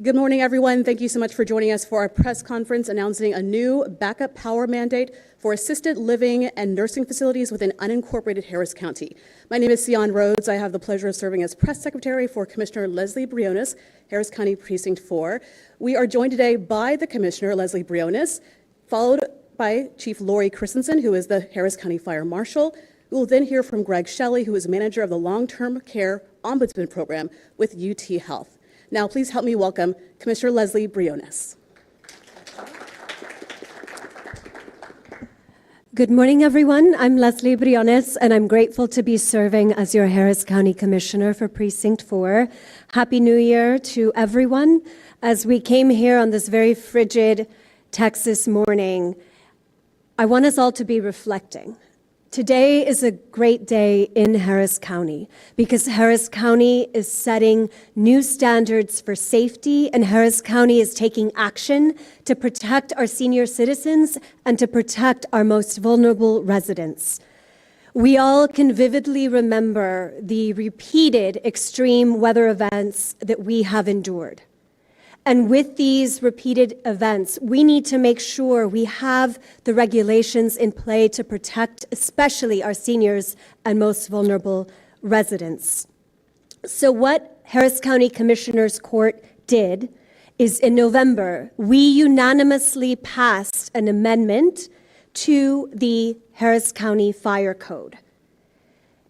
Good morning, everyone. Thank you so much for joining us for our press conference announcing a new backup power mandate for assisted living and nursing facilities within unincorporated Harris County. My name is Sion Rhodes. I have the pleasure of serving as press secretary for Commissioner Lesley Briones, Harris County Precinct 4. We are joined today by the Commissioner, Lesley Briones, followed by Chief Laurie Christensen, who is the Harris County Fire Marshal. We will then hear from Greg Shelley, who is manager of the Long-Term Care Ombudsman Program with UT Health. Now, please help me welcome Commissioner Lesley Briones. Good morning, everyone. I'm Lesley Briones, and I'm grateful to be serving as your Harris County Commissioner for Precinct 4. Happy New Year to everyone. As we came here on this very frigid Texas morning, I want us all to be reflecting. Today is a great day in Harris County because Harris County is setting new standards for safety, and Harris County is taking action to protect our senior citizens and to protect our most vulnerable residents. We all can vividly remember the repeated extreme weather events that we have endured. And with these repeated events, we need to make sure we have the regulations in play to protect especially our seniors and most vulnerable residents. So what Harris County Commissioners Court did is in November, we unanimously passed an amendment to the Harris County Fire Code.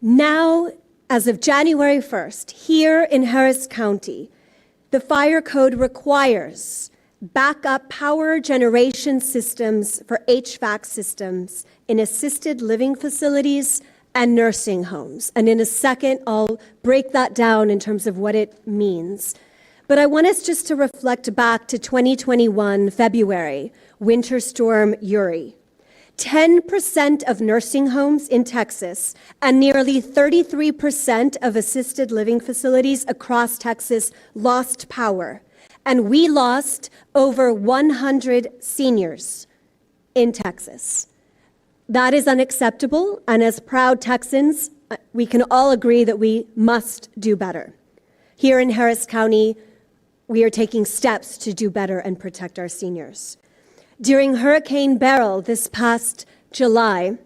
Now, as of January 1st, here in Harris County, the fire code requires backup power generation systems for HVAC systems in assisted living facilities and nursing homes. And in a second, I'll break that down in terms of what it means. But I want us just to reflect back to 2021, February, Winter Storm Uri. 10% of nursing homes in Texas and nearly 33% of assisted living facilities across Texas lost power. And we lost over 100 seniors in Texas. That is unacceptable, and as proud Texans, we can all agree that we must do better. Here in Harris County, we are taking steps to do better and protect our seniors. During Hurricane Beryl this past July,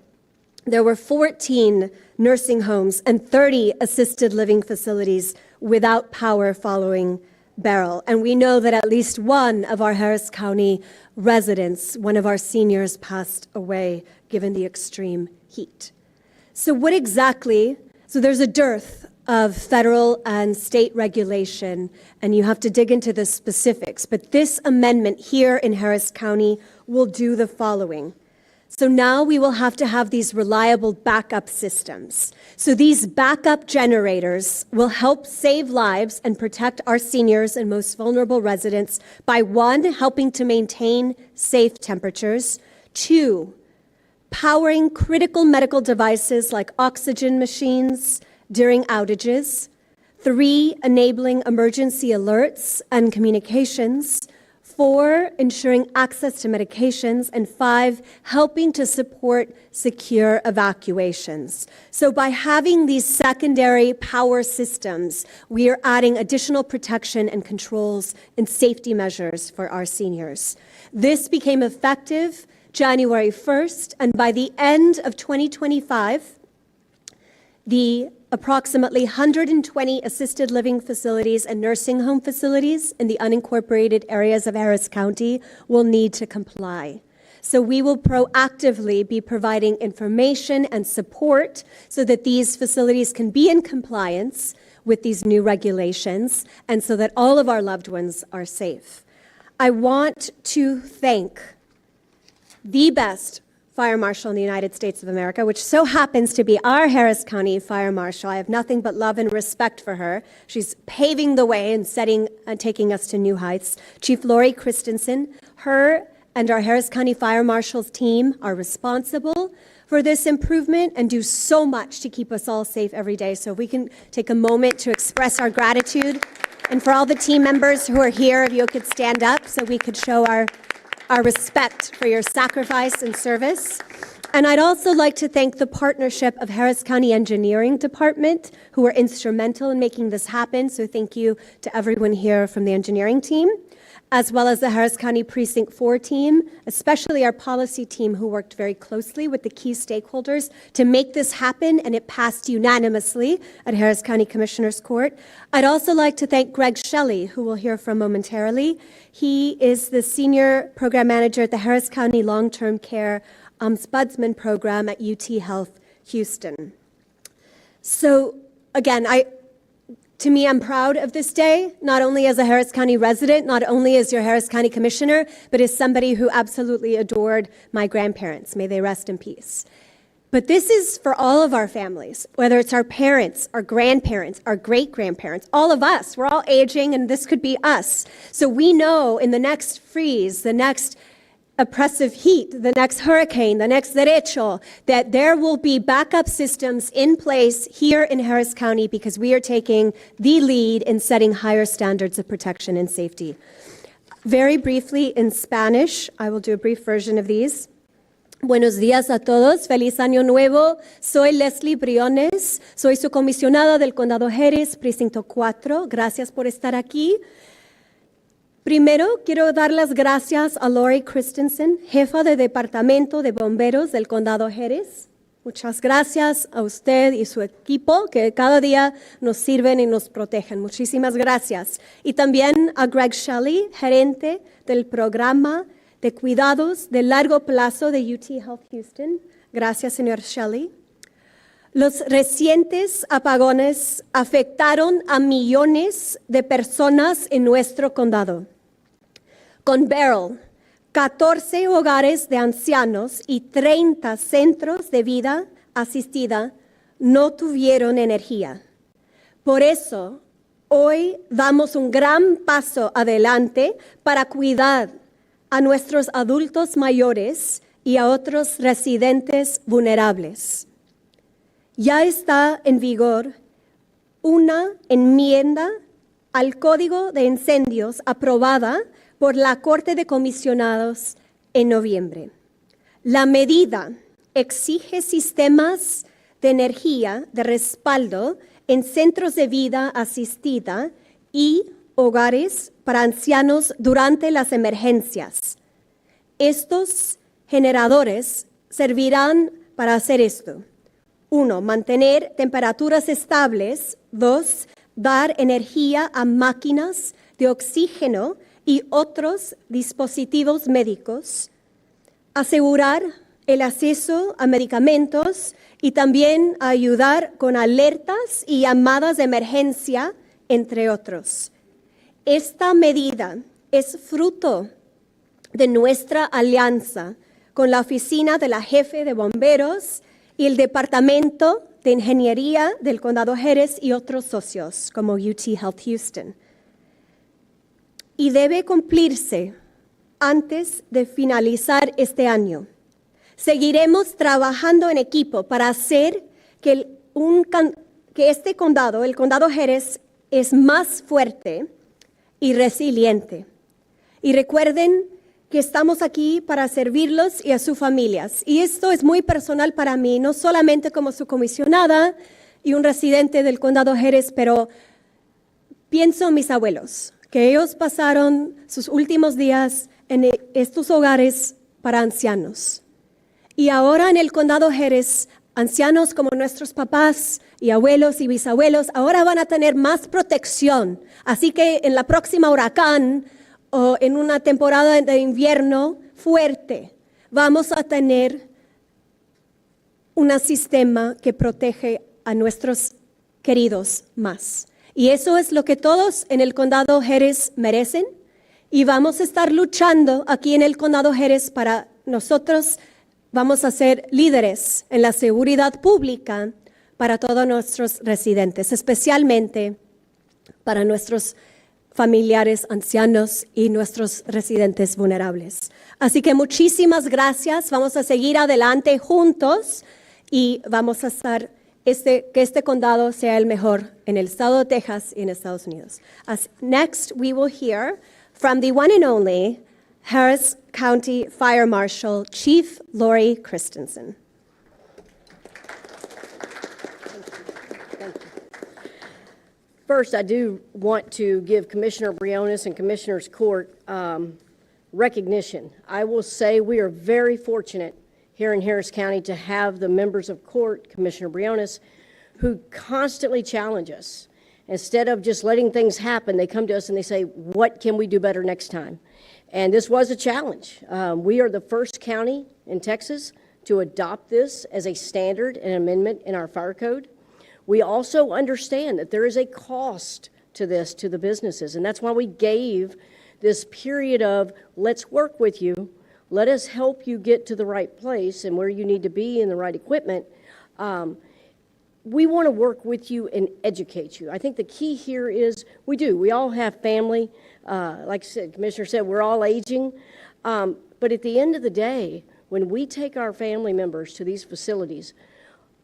there were 14 nursing homes and 30 assisted living facilities without power following Beryl. And we know that at least one of our Harris County residents, one of our seniors, passed away given the extreme heat. So there's a dearth of federal and state regulation, and you have to dig into the specifics. But this amendment here in Harris County will do the following. So now we will have to have these reliable backup systems. So these backup generators will help save lives and protect our seniors and most vulnerable residents by, one, helping to maintain safe temperatures, two, powering critical medical devices like oxygen machines during outages, three, enabling emergency alerts and communications, four, ensuring access to medications, and five, helping to support secure evacuations. So by having these secondary power systems, we are adding additional protection and controls and safety measures for our seniors. This became effective January 1st, and by the end of 2025, the approximately 120 assisted living facilities and nursing home facilities in the unincorporated areas of Harris County will need to comply. So we will proactively be providing information and support so that these facilities can be in compliance with these new regulations and so that all of our loved ones are safe. I want to thank the best Fire Marshal in the United States of America, which so happens to be our Harris County Fire Marshal. I have nothing but love and respect for her. She's paving the way and taking us to new heights. Chief Laurie Christensen, her and our Harris County Fire Marshal's team are responsible for this improvement and do so much to keep us all safe every day. So if we can take a moment to express our gratitude. And for all the team members who are here, if you could stand up so we could show our respect for your sacrifice and service. And I'd also like to thank the partnership of Harris County Engineering Department, who were instrumental in making this happen. So thank you to everyone here from the engineering team, as well as the Harris County Precinct 4 team, especially our policy team, who worked very closely with the key stakeholders to make this happen, and it passed unanimously at Harris County Commissioners Court. I'd also like to thank Greg Shelley, who we'll hear from momentarily. He is the Senior Program Manager at the Harris County Long-Term Care Ombudsman Program at UT Health Houston. So again, to me, I'm proud of this day, not only as a Harris County resident, not only as your Harris County Commissioner, but as somebody who absolutely adored my grandparents. May they rest in peace. But this is for all of our families, whether it's our parents, our grandparents, our great-grandparents, all of us. We're all aging, and this could be us. So we know in the next freeze, the next oppressive heat, the next hurricane, the next derecho, that there will be backup systems in place here in Harris County because we are taking the lead in setting higher standards of protection and safety. Very briefly in Spanish, I will do a brief version of these. Buenos días a todos, feliz año nuevo. Soy Lesley Briones, soy su comisionada del Condado Harris, Precinto 4. Gracias por estar aquí. Primero, quiero dar las gracias a Laurie Christensen, jefa de Departamento de Bomberos del Condado Harris. Muchas gracias a usted y su equipo que cada día nos sirven y nos protegen. Muchísimas gracias. Y también a Greg Shelley, gerente del programa de cuidados de largo plazo de UT Health Houston. Gracias, señor Shelley. Los recientes apagones afectaron a millones de personas en nuestro condado. Con Beryl, 14 hogares de ancianos y 30 centros de vida asistida no tuvieron energía. Por eso, hoy damos un gran paso adelante para cuidar a nuestros adultos mayores y a otros residentes vulnerables. Ya está en vigor una enmienda al Código de Incendios aprobada por la Corte de Comisionados en noviembre. La medida exige sistemas de energía de respaldo en centros de vida asistida y hogares para ancianos durante las emergencias. Estos generadores servirán para hacer esto. 1. Mantener temperaturas estables. 2. Dar energía a máquinas de oxígeno y otros dispositivos médicos, asegurar el acceso a medicamentos y también ayudar con alertas y llamadas de emergencia, entre otros. Esta medida es fruto de nuestra alianza con la Oficina de la Jefe de Bomberos y el Departamento de Ingeniería del Condado Harris y otros socios, como UT Health Houston. Y debe cumplirse antes de finalizar este año. Seguiremos trabajando en equipo para hacer que este condado, el Condado Harris, es más fuerte y resiliente. Y recuerden que estamos aquí para servirlos y a sus familias. Y esto es muy personal para mí, no solamente como su comisionada y un residente del Condado Harris, pero pienso en mis abuelos, que ellos pasaron sus últimos días en estos hogares para ancianos. Y ahora en el Condado Harris, ancianos como nuestros papás y abuelos y bisabuelos, ahora van a tener más protección. Así que en la próxima huracán o en una temporada de invierno fuerte, vamos a tener un sistema que protege a nuestros queridos más. Y eso es lo que todos en el Condado Harris merecen. Y vamos a estar luchando aquí en el Condado Harris para nosotros. Vamos a ser líderes en la seguridad pública para todos nuestros residentes, especialmente para nuestros familiares ancianos y nuestros residentes vulnerables. Así que muchísimas gracias. Vamos a seguir adelante juntos y vamos a estar que este condado sea el mejor en el estado de Texas y en Estados Unidos. Next, we will hear from the one and only Harris County Fire Marshal Chief Laurie Christensen. First, I do want to give Commissioner Briones and Commissioners Court recognition. I will say we are very fortunate here in Harris County to have the members of court, Commissioner Briones, who constantly challenge us. Instead of just letting things happen, they come to us and they say, what can we do better next time? And this was a challenge. We are the first county in Texas to adopt this as a standard and amendment in our fire code. We also understand that there is a cost to this to the businesses, and that's why we gave this period of let's work with you, let us help you get to the right place and where you need to be and the right equipment. We want to work with you and educate you. I think the key here is we all have family. Like I said, Commissioner said, we're all aging. But at the end of the day, when we take our family members to these facilities,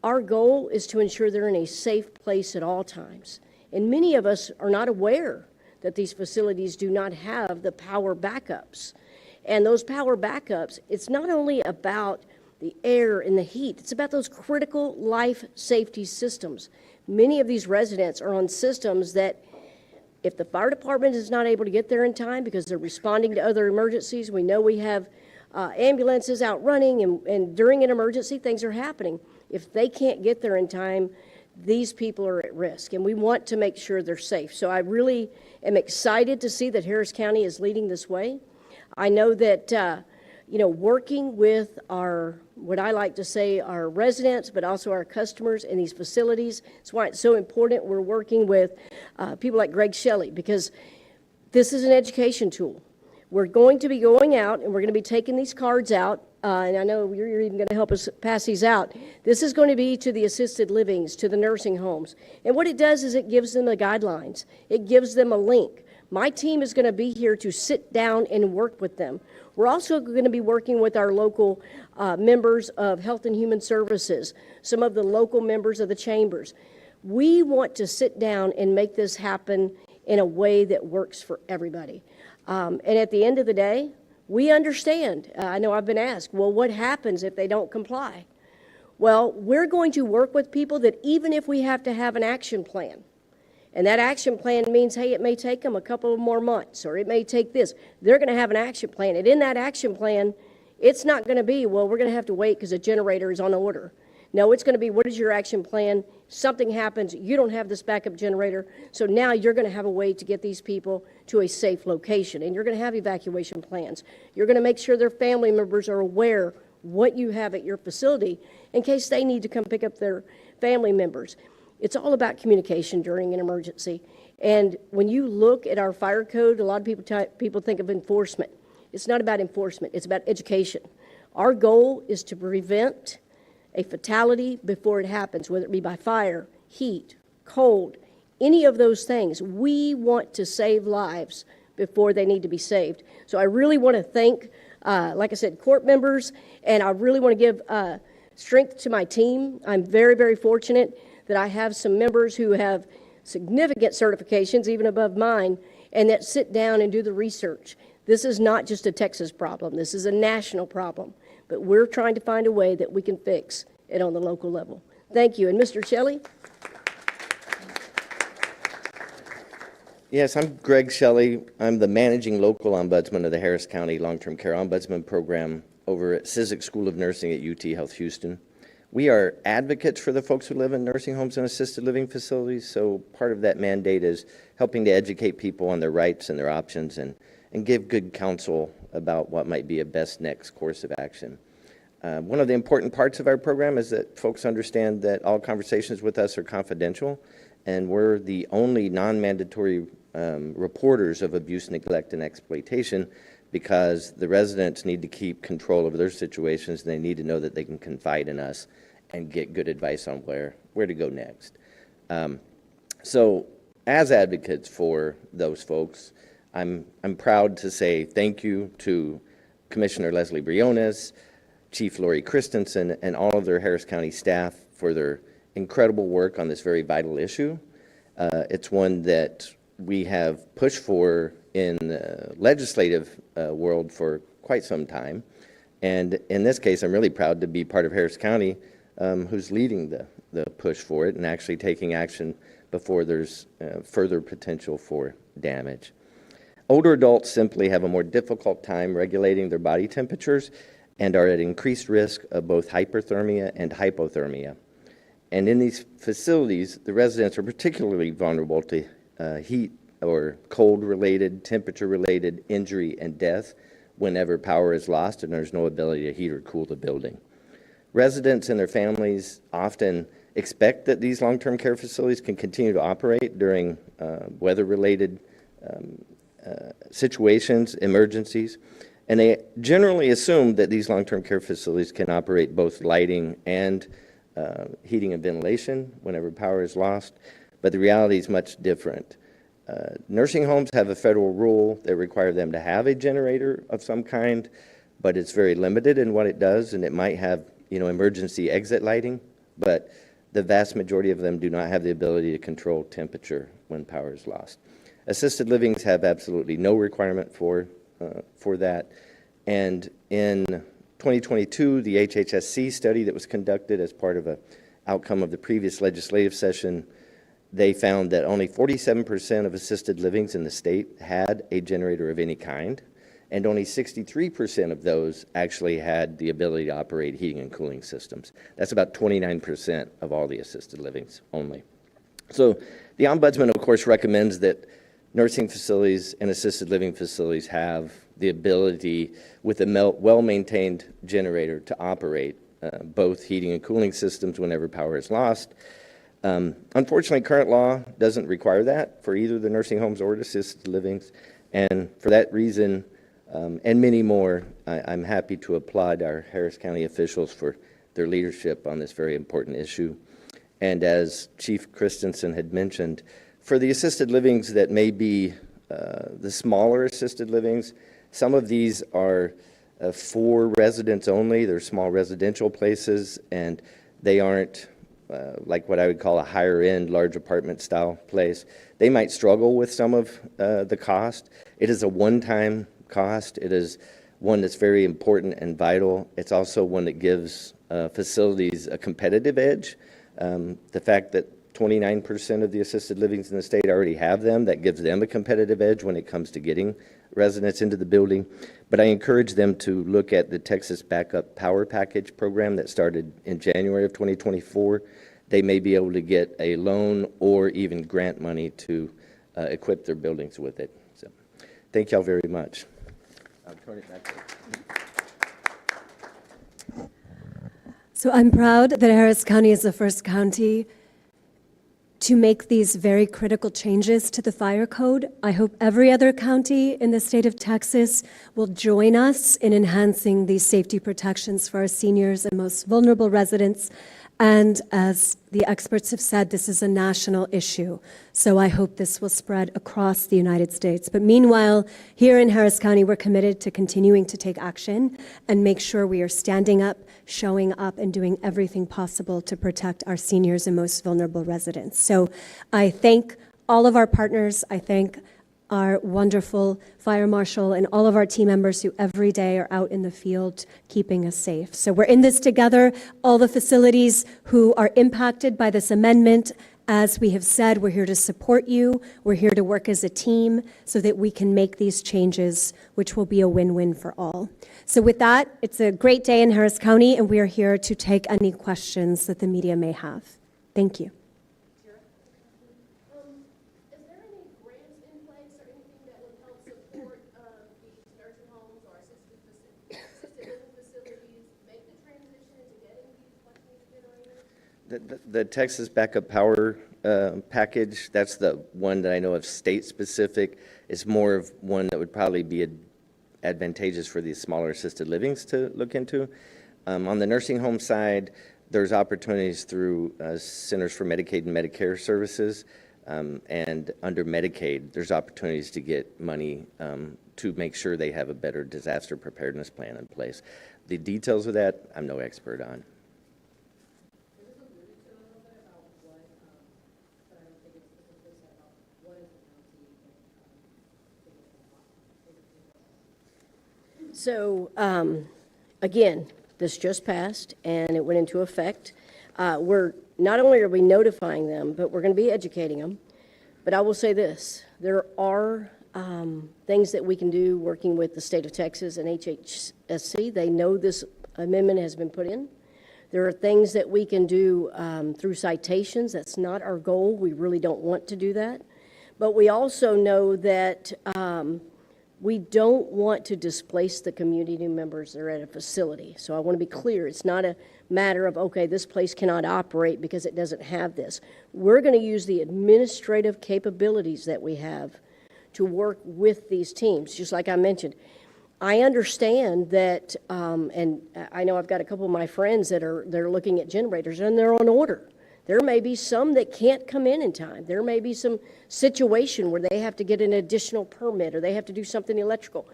our goal is to ensure they're in a safe place at all times. And many of us are not aware that these facilities do not have the power backups. And those power backups, it's not only about the air and the heat, it's about those critical life safety systems. Many of these residents are on systems that if the fire department is not able to get there in time because they're responding to other emergencies, we know we have ambulances out running, and during an emergency, things are happening. If they can't get there in time, these people are at risk, and we want to make sure they're safe. So I really am excited to see that Harris County is leading this way. I know that, working with our, what I like to say, our residents, but also our customers in these facilities, that's why it's so important we're working with people like Greg Shelley, because this is an education tool. We're going to be going out, and we're going to be taking these cards out, and I know you're even going to help us pass these out. This is going to be to the assisted livings, to the nursing homes. And what it does is it gives them the guidelines. It gives them a link. My team is going to be here to sit down and work with them. We're also going to be working with our local members of Health and Human Services, some of the local members of the chambers. We want to sit down and make this happen in a way that works for everybody. And at the end of the day, we understand. I know I've been asked, well, what happens if they don't comply? Well, we're going to work with people that even if we have to have an action plan, and that action plan means, hey, it may take them a couple of more months, or it may take this. They're going to have an action plan. And in that action plan, it's not going to be, well, we're going to have to wait because a generator is on order. No, it's going to be, what is your action plan? Something happens, you don't have this backup generator, so now you're going to have a way to get these people to a safe location, and you're going to have evacuation plans. You're going to make sure their family members are aware what you have at your facility in case they need to come pick up their family members. It's all about communication during an emergency. And when you look at our fire code, a lot of people think of enforcement. It's not about enforcement, it's about education. Our goal is to prevent a fatality before it happens, whether it be by fire, heat, cold, any of those things. We want to save lives before they need to be saved. So I really want to thank, like I said, court members, and I really want to give strength to my team. I'm very, very fortunate that I have some members who have significant certifications, even above mine, and that sit down and do the research. This is not just a Texas problem. This is a national problem. But we're trying to find a way that we can fix it on the local level. Thank you. And Mr. Shelley? Yes, I'm Greg Shelley. I'm the managing local ombudsman of the Harris County Long-Term Care Ombudsman Program over at Cizik School of Nursing at UT Health Houston. We are advocates for the folks who live in nursing homes and assisted living facilities, so part of that mandate is helping to educate people on their rights and their options and give good counsel about what might be a best next course of action. One of the important parts of our program is that folks understand that all conversations with us are confidential, and we're the only non-mandatory reporters of abuse, neglect, and exploitation because the residents need to keep control over their situations, and they need to know that they can confide in us and get good advice on where to go next. So as advocates for those folks, I'm proud to say thank you to Commissioner Lesley Briones, Chief Laurie Christensen, and all of their Harris County staff for their incredible work on this very vital issue. It's one that we have pushed for in the legislative world for quite some time. And in this case, I'm really proud to be part of Harris County, who's leading the push for it and actually taking action before there's further potential for damage. Older adults simply have a more difficult time regulating their body temperatures and are at increased risk of both hyperthermia and hypothermia. And in these facilities, the residents are particularly vulnerable to heat or cold-related, temperature-related injury and death whenever power is lost and there's no ability to heat or cool the building. Residents and their families often expect that these long-term care facilities can continue to operate during weather-related situations, emergencies, and they generally assume that these long-term care facilities can operate both lighting and heating and ventilation whenever power is lost, but the reality is much different. Nursing homes have a federal rule that requires them to have a generator of some kind, but it's very limited in what it does, and it might have, emergency exit lighting, but the vast majority of them do not have the ability to control temperature when power is lost. Assisted livings have absolutely no requirement for that, and in 2022, the HHSC study that was conducted as part of an outcome of the previous legislative session, they found that only 47% of assisted livings in the state had a generator of any kind, and only 63% of those actually had the ability to operate heating and cooling systems. That's about 29% of all the assisted livings only. So the Ombudsman, of course, recommends that nursing facilities and assisted living facilities have the ability, with a well-maintained generator, to operate both heating and cooling systems whenever power is lost. Unfortunately, current law doesn't require that for either the nursing homes or assisted livings, and for that reason, and many more, I'm happy to applaud our Harris County officials for their leadership on this very important issue. And as Chief Christensen had mentioned, for the assisted livings that may be the smaller assisted livings, some of these are for residents only. They're small residential places, and they aren't like what I would call a higher-end, large apartment-style place. They might struggle with some of the cost. It is a one-time cost. It is one that's very important and vital. It's also one that gives facilities a competitive edge. The fact that 29% of the assisted livings in the state already have them, that gives them a competitive edge when it comes to getting residents into the building. But I encourage them to look at the Texas Backup Power Package program that started in January of 2024. They may be able to get a loan or even grant money to equip their buildings with it. So thank y'all very much. I'll turn it back to you. So I'm proud that Harris County is the first county to make these very critical changes to the fire code. I hope every other county in the state of Texas will join us in enhancing these safety protections for our seniors and most vulnerable residents. And as the experts have said, this is a national issue. So I hope this will spread across the United States. But meanwhile, here in Harris County, we're committed to continuing to take action and make sure we are standing up, showing up, and doing everything possible to protect our seniors and most vulnerable residents. So I thank all of our partners. I thank our wonderful fire marshal and all of our team members who every day are out in the field keeping us safe. So we're in this together. All the facilities who are impacted by this amendment, as we have said, we're here to support you. We're here to work as a team so that we can make these changes, which will be a win-win for all. So with that, it's a great day in Harris County, and we are here to take any questions that the media may have. Thank you. The Texas Backup Power Package, that's the one that I know of state-specific. It's more of one that would probably be advantageous for these smaller assisted livings to look into. On the nursing home side, there's opportunities through Centers for Medicaid and Medicare Services, and under Medicaid, there's opportunities to get money to make sure they have a better disaster preparedness plan in place. The details of that, I'm no expert on. So, again, this just passed, and it went into effect. Not only are we notifying them, but we're going to be educating them. But I will say this, there are things that we can do working with the state of Texas and HHSC. They know this amendment has been put in. There are things that we can do through citations. That's not our goal. We really don't want to do that. But we also know that we don't want to displace the community members that are at a facility. So I want to be clear. It's not a matter of, okay, this place cannot operate because it doesn't have this. We're going to use the administrative capabilities that we have to work with these teams. Just like I mentioned, I understand that, and I know I've got a couple of my friends that they're looking at generators and they're on order. There may be some that can't come in time. There may be some situation where they have to get an additional permit or they have to do something electrical.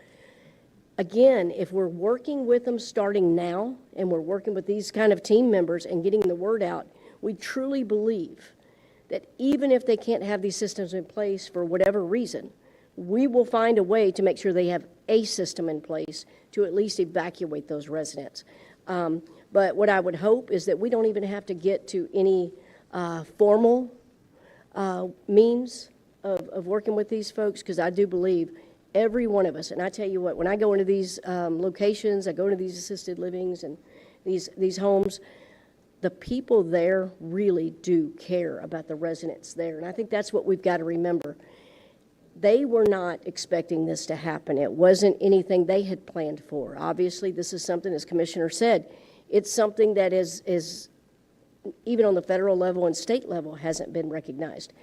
Again, if we're working with them starting now and we're working with these kind of team members and getting the word out, we truly believe that even if they can't have these systems in place for whatever reason, we will find a way to make sure they have a system in place to at least evacuate those residents. But what I would hope is that we don't even have to get to any formal means of working with these folks, because I do believe every one of us, and I tell you what, when I go into these locations, I go into these assisted livings and these homes, the people there really do care about the residents there. And I think that's what we've got to remember. They were not expecting this to happen. It wasn't anything they had planned for. Obviously, this is something, as Commissioner said, it's something that is even on the federal level and state level hasn't been recognized.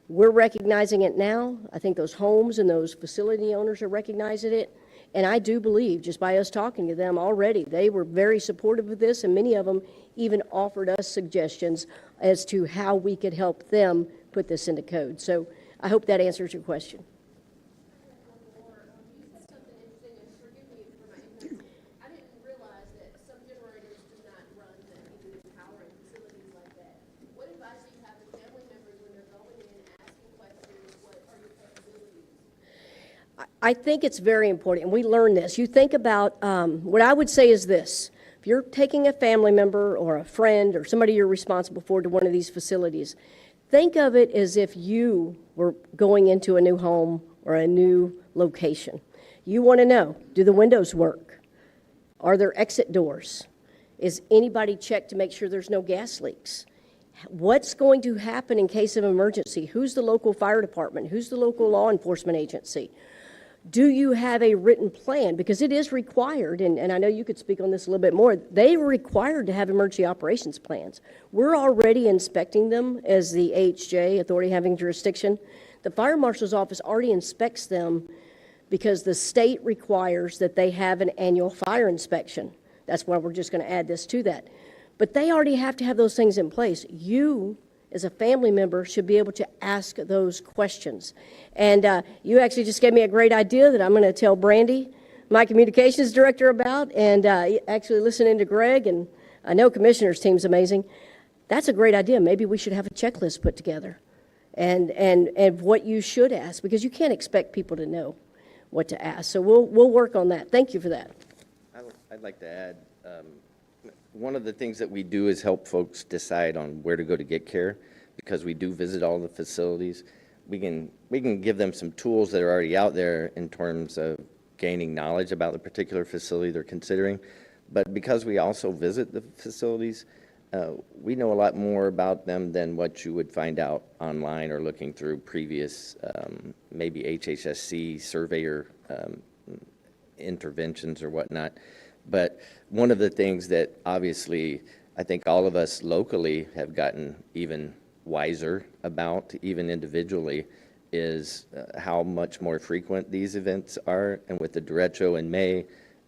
We're recognizing it now. I think those homes and those facility owners are recognizing it. And I do believe, just by us talking to them already, they were very supportive of this, and many of them even offered us suggestions as to how we could help them put this into code. So I hope that answers your question. I think it's very important, and we learn this. You think about, what I would say is this. If you're taking a family member or a friend or somebody you're responsible for to one of these facilities, think of it as if you were going into a new home or a new location. You want to know, do the windows work? Are there exit doors? Is anybody checked to make sure there's no gas leaks? What's going to happen in case of emergency? Who's the local fire department? Who's the local law enforcement agency? Do you have a written plan? Because it is required, and I know you could speak on this a little bit more, they were required to have emergency operations plans. We're already inspecting them as the AHJ, authority having jurisdiction. The fire marshal's office already inspects them because the state requires that they have an annual fire inspection. That's why we're just going to add this to that. But they already have to have those things in place. You, as a family member, should be able to ask those questions. And you actually just gave me a great idea that I'm going to tell Brandy, my communications director, about, and actually listening to Greg, and I know Commissioner's team's amazing. That's a great idea. Maybe we should have a checklist put together and what you should ask, because you can't expect people to know what to ask. So we'll work on that. Thank you for that. I'd like to add, one of the things that we do is help folks decide on where to go to get care, because we do visit all the facilities. We can give them some tools that are already out there in terms of gaining knowledge about the particular facility they're considering. But because we also visit the facilities, we know a lot more about them than what you would find out online or looking through previous maybe HHSC surveyor interventions or whatnot. But one of the things that obviously I think all of us locally have gotten even wiser about, even individually, is how much more frequent these events are. And with the derecho in May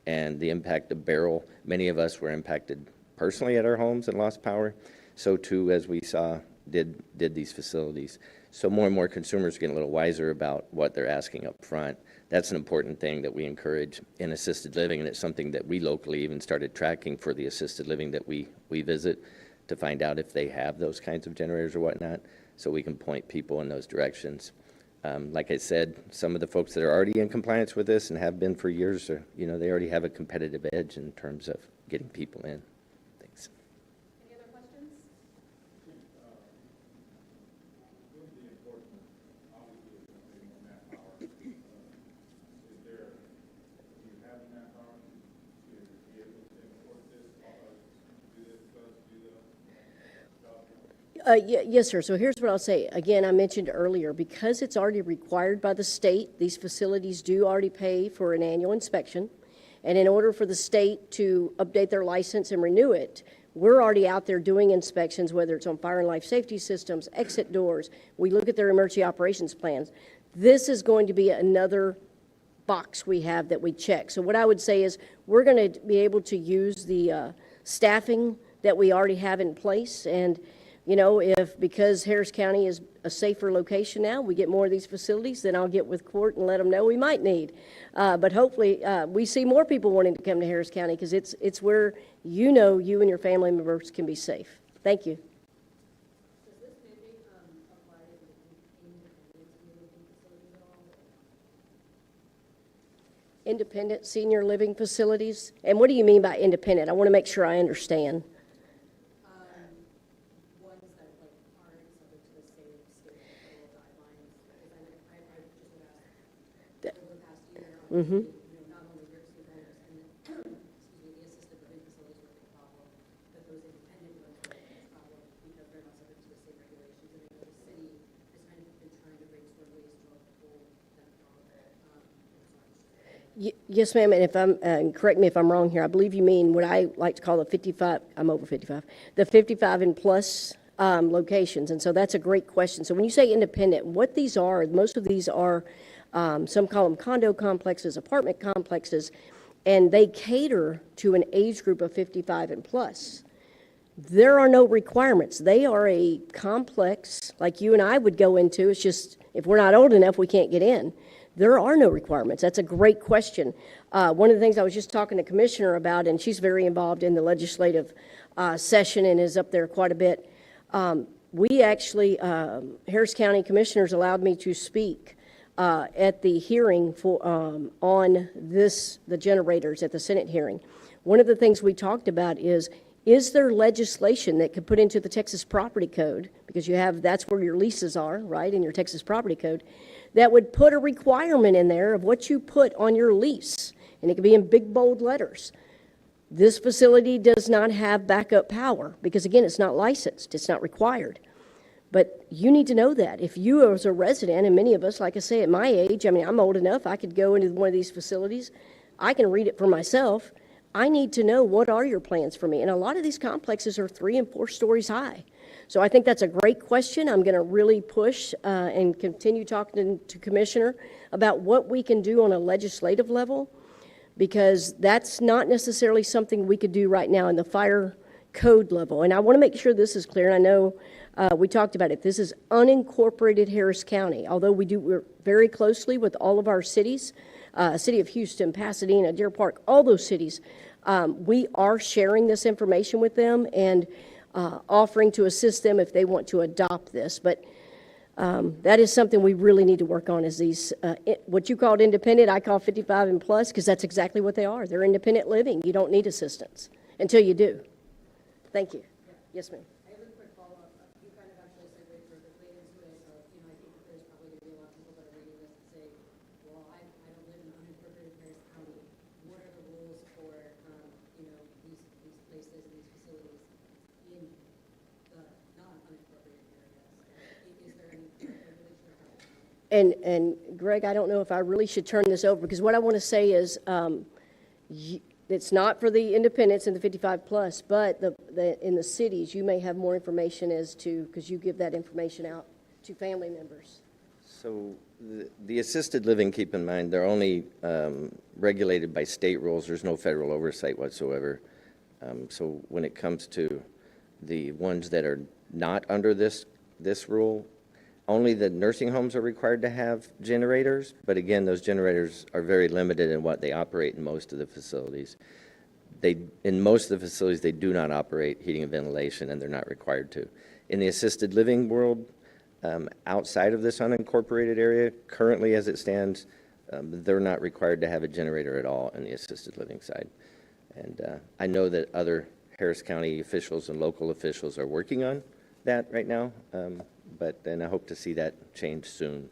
and the impact of Beryl, many of us were impacted personally at our homes and lost power. So too, as we saw, did these facilities. So more and more consumers are getting a little wiser about what they're asking up front. That's an important thing that we encourage in assisted living, and it's something that we locally even started tracking for the assisted living that we visit, to find out if they have those kinds of generators or whatnot, so we can point people in those directions. Like I said, some of the folks that are already in compliance with this and have been for years, are, they already have a competitive edge in terms of getting people in. Thanks. Any other questions? Yes, sir. So here's what I'll say. Again, I mentioned earlier, because it's already required by the state, these facilities do already pay for an annual inspection. And in order for the state to update their license and renew it, we're already out there doing inspections, whether it's on fire and life safety systems, exit doors. We look at their emergency operations plans. This is going to be another box we have that we check. So what I would say is we're going to be able to use the staffing that we already have in place. And if because Harris County is a safer location now, we get more of these facilities, then I'll get with court and let them know we might need. But hopefully, we see more people wanting to come to Harris County because it's where you and your family members can be safe. Thank you. Independent senior living facilities? And what do you mean by independent? I want to make sure I understand. Ones that aren't subject to the same state federal guidelines. Because I just want to ask, over the past year, not only your two owners and the assisted living facilities were a big problem, but those independent ones were a big problem because they're not subject to the same regulations. And I know the city has kind of been trying to brainstorm ways to hold them accountable. Yes, ma'am, and if correct me if I'm wrong here, I believe you mean what I like to call the 55, I'm over 55, the 55 and plus locations, and so that's a great question. So when you say independent, what these are, most of these are, some call them condo complexes, apartment complexes, and they cater to an age group of 55 and plus. There are no requirements. They are a complex like you and I would go into. It's just if we're not old enough, we can't get in. There are no requirements. That's a great question. One of the things I was just talking to Commissioner about, and she's very involved in the legislative session and is up there quite a bit. We actually, Harris County Commissioners allowed me to speak at the hearing on the generators at the Senate hearing. One of the things we talked about is there legislation that could put into the Texas Property Code, because that's where your leases are, right, in your Texas Property Code, that would put a requirement in there of what you put on your lease, and it could be in big, bold letters. This facility does not have backup power, because again, it's not licensed, it's not required. But you need to know that. If you as a resident, and many of us, like I say, at my age, I'm old enough, I could go into one of these facilities, I can read it for myself. I need to know, what are your plans for me? And a lot of these complexes are 3 and 4 stories high. So I think that's a great question. I'm going to really push and continue talking to Commissioner about what we can do on a legislative level, because that's not necessarily something we could do right now in the fire code level. And I want to make sure this is clear. And I know we talked about it. This is unincorporated Harris County, although we're very closely with all of our cities, City of Houston, Pasadena, Deer Park, all those cities. We are sharing this information with them and offering to assist them if they want to adopt this. But that is something we really need to work on, is these, what you called independent, I call 55 and plus, because that's exactly what they are. They're independent living. You don't need assistance until you do. Thank you. Yes, ma'am. I have a quick follow-up. You kind of actually segued perfectly into it. So, I think that there's probably going to be a lot of people that are reading this and say, well, I don't live in unincorporated Harris County. What are the rules for, these places and these facilities in the non-unincorporated areas? Is there any regulation or how? And Greg, I don't know if I really should turn this over, because what I want to say is, it's not for the independents and the 55 plus, but in the cities, you may have more information as to, because you give that information out to family members. So the assisted living, keep in mind, they're only regulated by state rules. There's no federal oversight whatsoever. So when it comes to the ones that are not under this rule, only the nursing homes are required to have generators, but again, those generators are very limited in what they operate in most of the facilities. In most of the facilities, they do not operate heating and ventilation, and they're not required to. In the assisted living world, Outside of this unincorporated area, currently as it stands, they're not required to have a generator at all in the assisted living side. And I know that other Harris County officials and local officials are working on that right now, but then I hope to see that change soon.